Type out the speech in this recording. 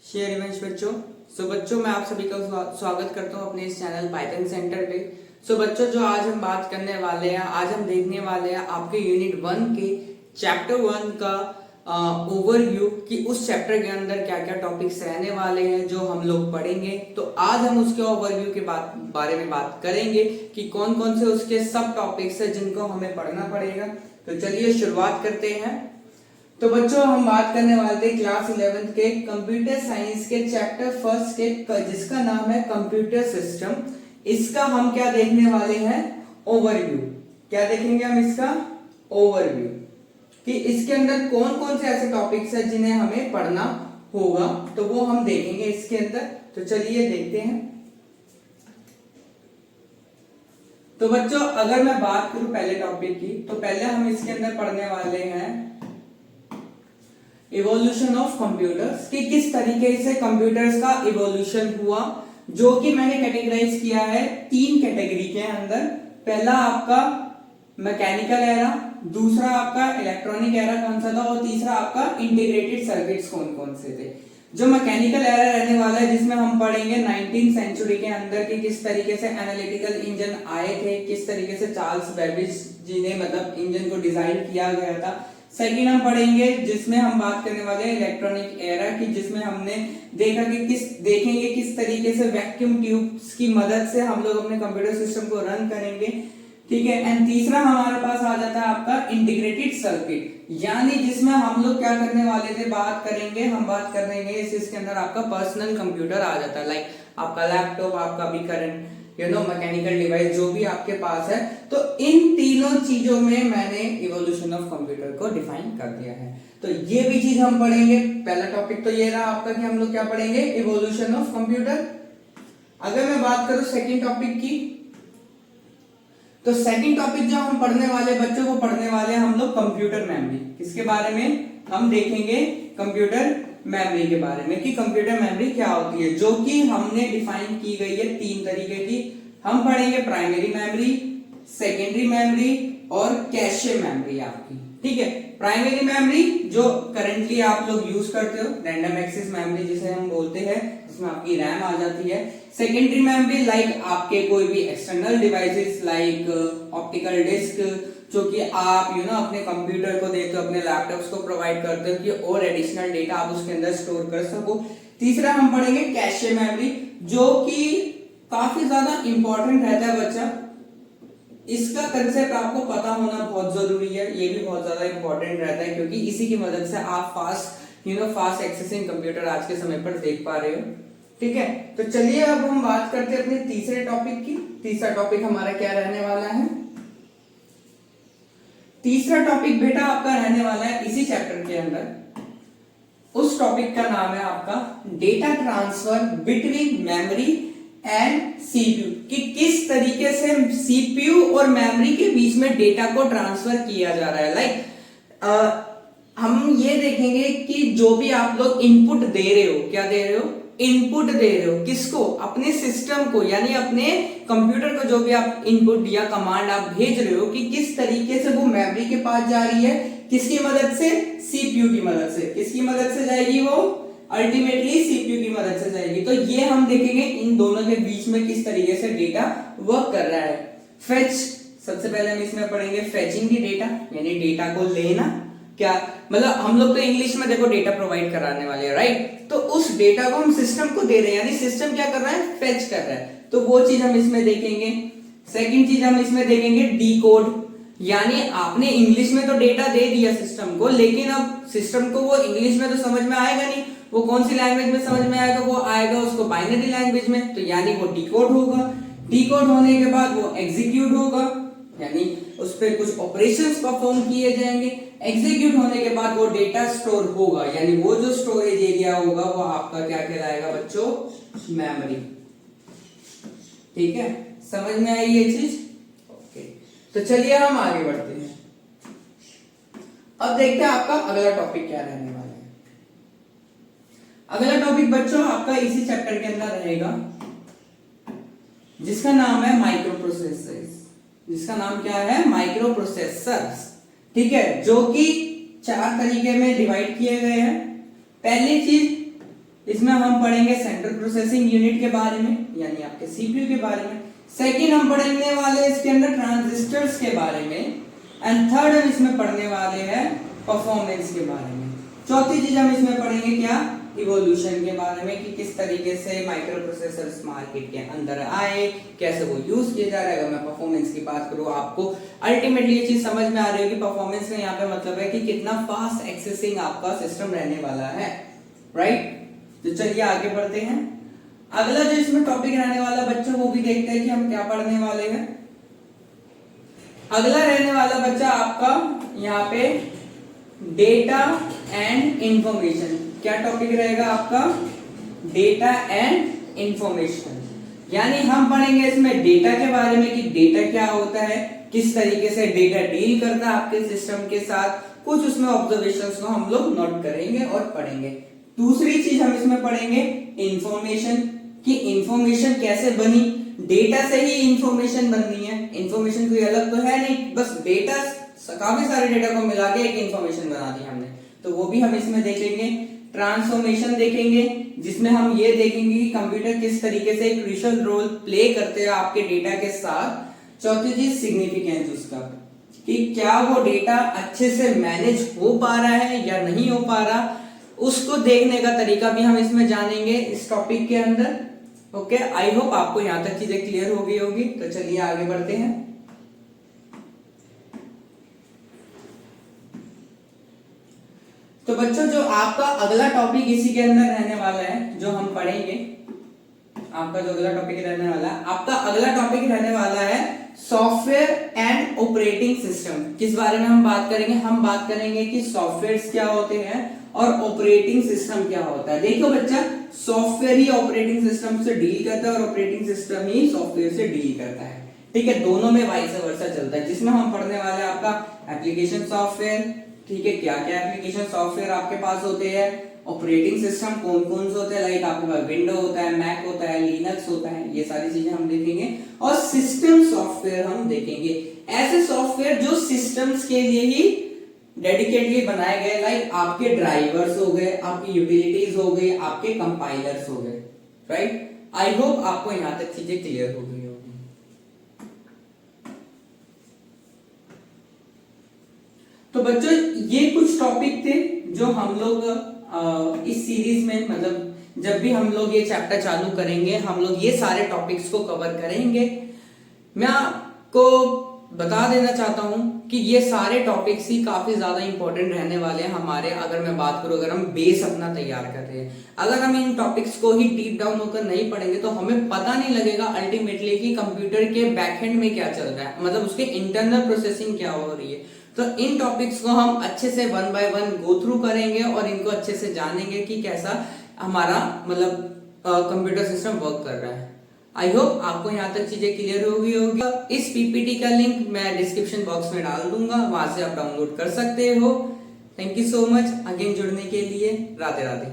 Share events बच्चों। बच्चों मैं आप सभी का स्वागत करता हूं अपने इस चैनल पाइथन सेंटर पे। बच्चों जो आज हम बात करने वाले हैं, आज हम देखने वाले हैं आपके यूनिट 1 के चैप्टर 1 का ओवरव्यू कि उस चैप्टर के अंदर क्या क्या टॉपिक्स रहने वाले हैं जो हम लोग पढ़ेंगे। तो आज हम उसके ओवरव्यू के बारे में बात करेंगे कि कौन कौन से उसके सब टॉपिक्स है जिनको हमें पढ़ना पड़ेगा। तो चलिए शुरुआत करते हैं। तो बच्चों हम बात करने वाले थे क्लास 11 के कंप्यूटर साइंस के चैप्टर फर्स्ट के जिसका नाम है कंप्यूटर सिस्टम। इसका हम क्या देखने वाले हैं, ओवरव्यू। क्या देखेंगे हम इसका ओवरव्यू कि इसके अंदर कौन कौन से ऐसे टॉपिक्स है जिन्हें हमें पढ़ना होगा, तो वो हम देखेंगे इसके अंदर। तो चलिए देखते हैं। तो बच्चों अगर मैं बात करूं पहले टॉपिक की, तो पहले हम इसके अंदर पढ़ने वाले हैं इवोल्यूशन ऑफ कंप्यूटर्स कि किस तरीके से कंप्यूटर्स का इवोल्यूशन हुआ, जो कि मैंने कैटेगराइज किया है 3 कैटेगरी के अंदर। पहला आपका मैकेनिकल एरा, दूसरा आपका इलेक्ट्रॉनिक एरा कौन सा था, और तीसरा आपका इंटीग्रेटेड सर्किट्स कौन कौन से थे। जो मैकेनिकल एरा रहने वाला है जिसमें हम पढ़ेंगे 19th सेंचुरी के अंदर कि किस तरीके से एनालिटिकल इंजन आए थे, किस तरीके से चार्ल्स बेबेज जी ने मतलब इंजन को डिजाइन किया गया था। सेकंड हम पढ़ेंगे जिसमें हम बात करने वाले हैं इलेक्ट्रॉनिक एरा की, जिसमें हमने देखा कि देखेंगे किस तरीके से वैक्यूम ट्यूब्स की मदद से हम लोग अपने कंप्यूटर सिस्टम को रन करेंगे। ठीक है। एंड तीसरा हमारे पास आ जाता है आपका इंटीग्रेटेड सर्किट, यानी जिसमें हम लोग क्या करने वाले थे, बात करेंगे, हम बात करेंगे इसके अंदर आपका पर्सनल कंप्यूटर आ जाता है, लाइक आपका लैपटॉप, आपका भी करंट मैकेनिकल डिवाइस जो भी आपके पास है। तो इन तीनों चीजों में मैंने इवोल्यूशन ऑफ कंप्यूटर को डिफाइन कर दिया है। तो ये भी चीज हम पढ़ेंगे। पहला टॉपिक तो ये रहा आपका कि हम लोग क्या पढ़ेंगे, इवोल्यूशन ऑफ कंप्यूटर। अगर मैं बात करूं सेकंड टॉपिक की, तो सेकंड टॉपिक जो हम पढ़ने वाले बच्चों को पढ़ने वाले हम लोग कंप्यूटर मेमोरी। किसके बारे में हम देखेंगे, कंप्यूटर मेमोरी के बारे में कि कंप्यूटर मेमोरी क्या होती है, जो कि हमने डिफाइन की गई है 3 तरीके की। हम पढ़ेंगे प्राइमरी मेमोरी, सेकेंडरी मेमोरी और कैशे मेमोरी आपकी। ठीक है। प्राइमरी मेमोरी जो करंटली आप लोग यूज करते हो, रैंडम एक्सेस मेमोरी जिसे हम बोलते हैं, इसमें आपकी रैम आ जाती है। सेकेंडरी मेमोरी लाइक आपके कोई भी external devices like optical disc, जो कि आप अपने कंप्यूटर को देते हो, अपने लैपटॉप्स को प्रोवाइड करते हो कि और एडिशनल डेटा आप उसके अंदर स्टोर कर सको। तीसरा हम पढ़ेंगे कैशे मेमोरी, जो कि काफी ज्यादा इंपॉर्टेंट रहता है बच्चा। इसका कंसेप्ट आपको पता होना बहुत जरूरी है, ये भी बहुत ज्यादा इंपॉर्टेंट रहता है क्योंकि इसी की मदद से आप फास्ट एक्सेसिंग कंप्यूटर आज के समय पर देख पा रहे हो। ठीक है। तो चलिए अब हम बात करते हैं अपने तीसरे टॉपिक की। तीसरा टॉपिक हमारा क्या रहने वाला है, तीसरा टॉपिक बेटा आपका रहने वाला है इसी चैप्टर के अंदर। उस टॉपिक का नाम है आपका data transfer between memory and CPU, कि किस तरीके से सीपीयू और मेमोरी के बीच में डेटा को ट्रांसफर किया जा रहा है। लाइक हम ये देखेंगे कि जो भी आप लोग इनपुट दे रहे हो, क्या दे रहे हो, इनपुट दे रहे हो किसको, अपने सिस्टम को, यानी अपने कंप्यूटर को जो भी आप इनपुट या कमांड आप भेज रहे हो, कि किस तरीके से वो मेमोरी के पास जा रही है, किसकी मदद से, सीपीयू की मदद से। किसकी मदद से जाएगी वो, अल्टीमेटली सीपीयू की मदद से जाएगी। तो ये हम देखेंगे इन दोनों के बीच में किस तरीके से डेटा वर्क कर रहा है। फेच, सबसे पहले हम इसमें पढ़ेंगे फेचिंग दी डेटा, यानी डेटा को लेना। क्या मतलब, हम लोग तो इंग्लिश में देखो डेटा प्रोवाइड कराने वाले हैं, राइट। तो उस डेटा को हम सिस्टम को दे रहे हैं, यानी सिस्टम क्या कर रहा है, फेच कर रहा है। तो वो चीज हम इसमें देखेंगे। सेकंड चीज हम इसमें देखेंगे डीकोड, यानी आपने इंग्लिश में तो डेटा दे दिया सिस्टम को, लेकिन अब सिस्टम को वो इंग्लिश में तो समझ में आएगा नहीं, वो कौन सी लैंग्वेज में समझ में आएगा, वो आएगा उसको बाइनरी लैंग्वेज में, तो यानी वो डिकोड होगा। डिकोड होने के बाद वो एग्जीक्यूट होगा, यानी उस पर कुछ ऑपरेशंस परफॉर्म किए जाएंगे। एग्जीक्यूट होने के बाद वो डेटा स्टोर होगा, यानी वो जो स्टोरेज एरिया होगा वो आपका क्या कहलाएगा बच्चों, मेमोरी। ठीक है, समझ में आई ये चीज। ओके, तो चलिए हम आगे बढ़ते हैं। अब देखते हैं आपका अगला टॉपिक क्या रहने वाला है। अगला टॉपिक बच्चों आपका इसी चैप्टर के अंदर रहेगा, जिसका नाम है माइक्रो प्रोसेसर्स। जिसका नाम क्या है, माइक्रो प्रोसेसर्स। ठीक है, जो कि 4 तरीके में डिवाइड किए गए हैं। पहली चीज इसमें हम पढ़ेंगे सेंट्रल प्रोसेसिंग यूनिट के बारे में, यानी आपके सीपीयू के बारे में। सेकंड हम पढ़ने वाले इसके अंदर ट्रांजिस्टर्स के बारे में। एंड थर्ड हम इसमें पढ़ने वाले हैं परफॉर्मेंस के बारे में। चौथी चीज हम इसमें पढ़ेंगे क्या, इवोल्यूशन के बारे में, कि किस तरीके से माइक्रो प्रोसेसर्स मार्केट के अंदर आए, कैसे वो यूज किए जा रहे हैं। अगर मैं परफॉर्मेंस की बात करूं, आपको अल्टीमेटली ये चीज समझ में आ रही होगी परफॉर्मेंस का यहाँ पे मतलब है कि कितना फास्ट एक्सेसिंग आपका सिस्टम रहने वाला है, राइट। तो चलिए आगे बढ़ते हैं। अगला जो इसमें टॉपिक रहने वाला बच्चा, वो भी देखते हैं कि हम क्या पढ़ने वाले हैं। अगला रहने वाला बच्चा आपका यहाँ पे डेटा एंड इंफॉर्मेशन। क्या टॉपिक रहेगा आपका, डेटा एंड इंफॉर्मेशन। यानी हम पढ़ेंगे इसमें डेटा के बारे में कि डेटा क्या होता है, किस तरीके से डेटा डील करता है आपके सिस्टम के साथ। कुछ उसमें ऑब्जर्वेशंस को हम लोग नोट करेंगे और पढ़ेंगे। दूसरी चीज हम इसमें पढ़ेंगे इंफॉर्मेशन, कि इंफॉर्मेशन कैसे बनी। डेटा से ही इंफॉर्मेशन बननी है, इंफॉर्मेशन कोई अलग तो है नहीं, बस डेटा, काफी सारे डेटा को मिला के एक इंफॉर्मेशन बना दी हमने, तो वो भी हम इसमें देखेंगे। ट्रांसफॉर्मेशन देखेंगे, जिसमें हम ये देखेंगे कि कंप्यूटर किस तरीके से एक क्रूशियल रोल प्ले करते हैं आपके डेटा के साथ। चौथी चीज सिग्निफिकेंस उसका, कि क्या वो डेटा अच्छे से मैनेज हो पा रहा है या नहीं हो पा रहा, उसको देखने का तरीका भी हम इसमें जानेंगे इस टॉपिक के अंदर। ओके, आई होप आपको यहां तक चीजें क्लियर हो गई होगी। तो चलिए आगे बढ़ते हैं। तो बच्चों, जो आपका अगला टॉपिक इसी के अंदर रहने वाला है, जो हम पढ़ेंगे, आपका जो अगला टॉपिक रहने वाला है, आपका अगला टॉपिक रहने वाला है सॉफ्टवेयर एंड ऑपरेटिंग सिस्टम। किस बारे में हम बात करेंगे, हम बात करेंगे कि सॉफ्टवेयर्स क्या होते हैं और ऑपरेटिंग सिस्टम क्या होता है। देखो बच्चा, सॉफ्टवेयर ही ऑपरेटिंग सिस्टम से डील करता है और ऑपरेटिंग सिस्टम ही सॉफ्टवेयर से डील करता है, ठीक है। दोनों में वाइस वर्सा चलता है। जिसमें हम पढ़ने वाले हैं आपका एप्लीकेशन सॉफ्टवेयर, ठीक है। क्या क्या एप्लीकेशन सॉफ्टवेयर आपके पास होते हैं, ऑपरेटिंग सिस्टम कौन कौन से होते हैं, लाइक आपके पास विंडो होता है, मैक होता है, लिनक्स होता है, ये सारी चीजें हम देखेंगे। और सिस्टम सॉफ्टवेयर हम देखेंगे, ऐसे सॉफ्टवेयर जो सिस्टम्स के लिए ही डेडिकेटली बनाए गए, लाइक आपके ड्राइवर्स हो गए, आपकी यूटिलिटीज हो गई, आपके कंपाइलर्स हो गए, राइट। आई होप आपको यहां तक चीजें क्लियर हो गई होगी। तो बच्चों, ये कुछ टॉपिक थे जो हम लोग इस सीरीज में, मतलब जब भी हम लोग ये चैप्टर चालू करेंगे, हम लोग ये सारे टॉपिक्स को कवर करेंगे। मैं आपको बता देना चाहता हूं कि ये सारे टॉपिक्स ही काफी ज्यादा इंपॉर्टेंट रहने वाले हैं हमारे। अगर मैं बात करूं, अगर हम बेस अपना तैयार कर रहे हैं, अगर हम इन टॉपिक्स को ही डीप डाउन होकर नहीं पढ़ेंगे तो हमें पता नहीं लगेगा अल्टीमेटली कि कंप्यूटर के बैकएंड में क्या चल रहा है, मतलब उसके इंटरनल प्रोसेसिंग क्या हो रही है। तो इन टॉपिक्स को हम अच्छे से one by one go through करेंगे और इनको अच्छे से जानेंगे कि कैसा हमारा मतलब कंप्यूटर सिस्टम वर्क कर रहा है। आई होप आपको यहाँ तक चीजें क्लियर हो गई होगी। इस पीपीटी का लिंक मैं डिस्क्रिप्शन बॉक्स में डाल दूंगा, वहां से आप डाउनलोड कर सकते हो। Thank you so much again जुड़ने के लिए। राधे राधे।